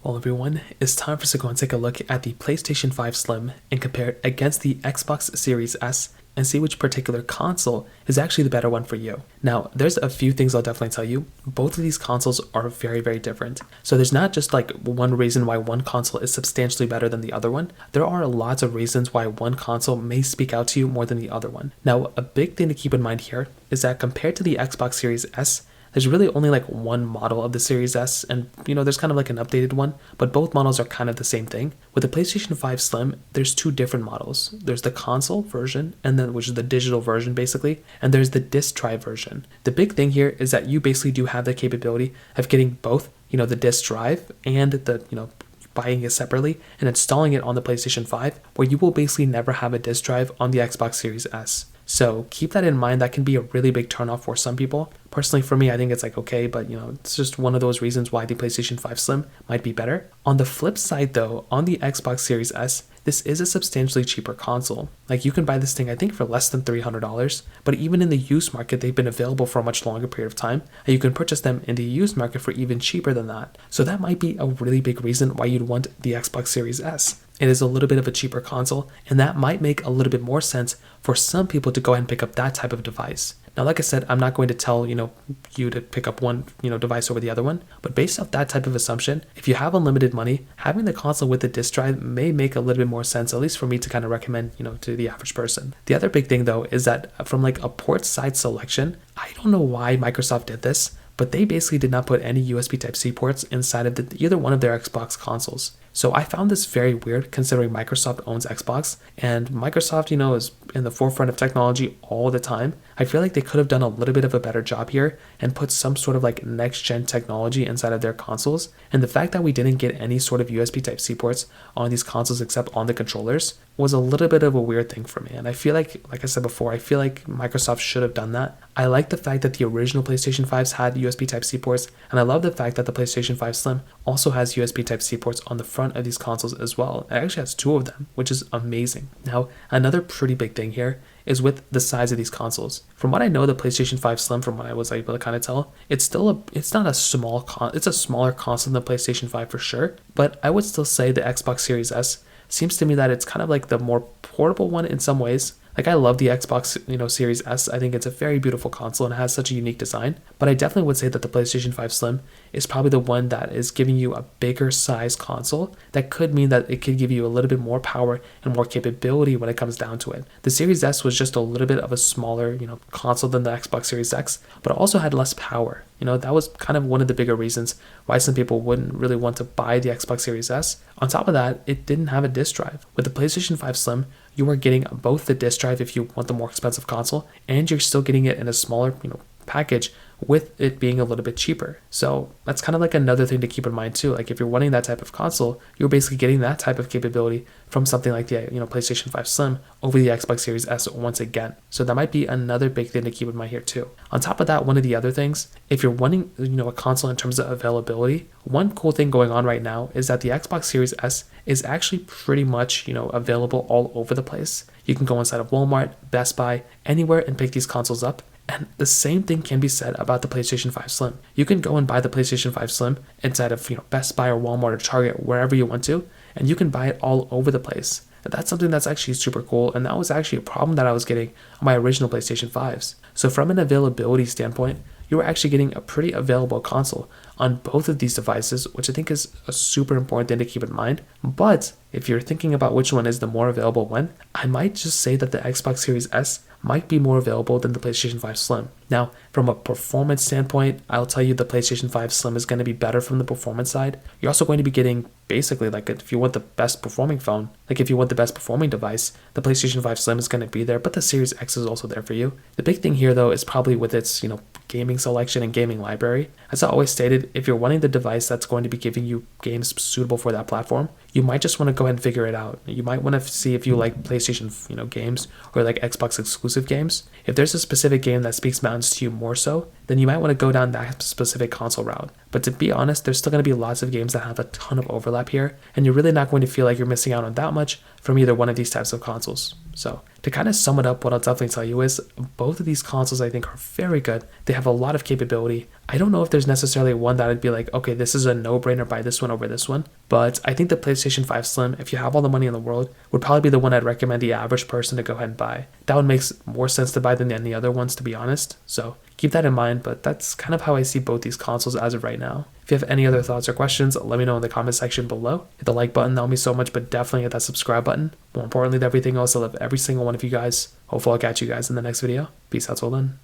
Well, everyone, it's time for us to go and take a look at the PlayStation 5 Slim and compare it against the Xbox Series S and see which particular console is actually the better one for you. Now, there's a few things I'll definitely tell you. Both of these consoles are very, very different. So there's not just like one reason why one console is substantially better than the other one. There are lots of reasons why one console may speak out to you more than the other one. Now, a big thing to keep in mind here is that compared to the Xbox Series S, there's really only like one model of the Series S, and there's kind of like an updated one, but both models are kind of the same thing. With the PlayStation 5 Slim, there's two different models. There's the console version, and then which is the digital version basically, and there's the disc drive version. The big thing here is that you basically do have the capability of getting both, the disc drive and the, buying it separately and installing it on the PlayStation 5, where you will basically never have a disc drive on the Xbox Series S. So keep that in mind. That can be a really big turnoff for some people. Personally, for me, I think it's like okay, but it's just one of those reasons why the PlayStation 5 Slim might be better. On the flip side though, on the Xbox Series S, this is a substantially cheaper console. Like you can buy this thing, I think, for less than $300, but even in the used market, they've been available for a much longer period of time, and you can purchase them in the used market for even cheaper than that. So that might be a really big reason why you'd want the Xbox Series S. It is a little bit of a cheaper console, and that might make a little bit more sense for some people to go ahead and pick up that type of device. Now, like I said, I'm not going to tell, you to pick up one, device over the other one, but based off that type of assumption, if you have unlimited money, having the console with the disc drive may make a little bit more sense, at least for me to kind of recommend, to the average person. The other big thing though is that from like a port side selection, I don't know why Microsoft did this, but they basically did not put any USB Type-C ports inside of either one of their Xbox consoles. So I found this very weird considering Microsoft owns Xbox, and Microsoft, is in the forefront of technology all the time. I feel like they could have done a little bit of a better job here and put some sort of like next gen technology inside of their consoles. And the fact that we didn't get any sort of USB Type-C ports on these consoles except on the controllers was a little bit of a weird thing for me. And I feel like I said before, I feel like Microsoft should have done that. I like the fact that the original PlayStation 5s had USB Type-C ports, and I love the fact that the PlayStation 5 Slim also has USB Type-C ports on the front of these consoles as well. It actually has two of them, which is amazing. Now, another pretty big thing here is with the size of these consoles. From what I know, the PlayStation 5 Slim, from what I was able to kind of tell, it's not a small it's a smaller console than the PlayStation 5 for sure, but I would still say the Xbox Series S seems to me that it's kind of like the more portable one in some ways. Like I love the Xbox, Series S. I think it's a very beautiful console and it has such a unique design. But I definitely would say that the PlayStation 5 Slim is probably the one that is giving you a bigger size console. That could mean that it could give you a little bit more power and more capability when it comes down to it. The Series S was just a little bit of a smaller, console than the Xbox Series X, but it also had less power. That was kind of one of the bigger reasons why some people wouldn't really want to buy the Xbox Series S. On top of that, it didn't have a disc drive. With the PlayStation 5 Slim, you are getting both the disc drive if you want the more expensive console, and you're still getting it in a smaller, package, with it being a little bit cheaper. So that's kind of like another thing to keep in mind too. Like if you're wanting that type of console, you're basically getting that type of capability from something like the PlayStation 5 Slim over the Xbox Series S once again. So that might be another big thing to keep in mind here too. On top of that, one of the other things, if you're wanting a console in terms of availability, one cool thing going on right now is that the Xbox Series S is actually pretty much available all over the place. You can go inside of Walmart, Best Buy, anywhere and pick these consoles up. And the same thing can be said about the PlayStation 5 Slim. You can go and buy the PlayStation 5 Slim inside of Best Buy or Walmart or Target, wherever you want to, and you can buy it all over the place. And that's something that's actually super cool, and that was actually a problem that I was getting on my original PlayStation 5s. So from an availability standpoint, you are actually getting a pretty available console on both of these devices, which I think is a super important thing to keep in mind. But if you're thinking about which one is the more available one, I might just say that the Xbox Series S might be more available than the PlayStation 5 Slim. Now, from a performance standpoint, I'll tell you the PlayStation 5 Slim is going to be better from the performance side. You're also going to be getting basically like if you want the best performing phone, like if you want the best performing device, the PlayStation 5 Slim is going to be there, but the Series X is also there for you. The big thing here though is probably with its, gaming selection and gaming library. As I always stated, if you're wanting the device that's going to be giving you games suitable for that platform, you might just want to go ahead and figure it out. You might want to see if you like PlayStation, games or like Xbox exclusive games. If there's a specific game that speaks mountains to you more so, then you might want to go down that specific console route. But to be honest, there's still going to be lots of games that have a ton of overlap here, and you're really not going to feel like you're missing out on that much from either one of these types of consoles. So to kind of sum it up, what I'll definitely tell you is both of these consoles I think are very good. They have a lot of capability. I don't know if there's necessarily one that I'd be like, okay, this is a no-brainer, buy this one over this one. But I think the PlayStation 5 Slim, if you have all the money in the world, would probably be the one I'd recommend the average person to go ahead and buy. That one makes more sense to buy than any other ones, to be honest. So keep that in mind, but that's kind of how I see both these consoles as of right now. If you have any other thoughts or questions, let me know in the comment section below. Hit the like button, that would mean so much, but definitely hit that subscribe button. More importantly than everything else, I love every single one of you guys. Hopefully I'll catch you guys in the next video. Peace out till then.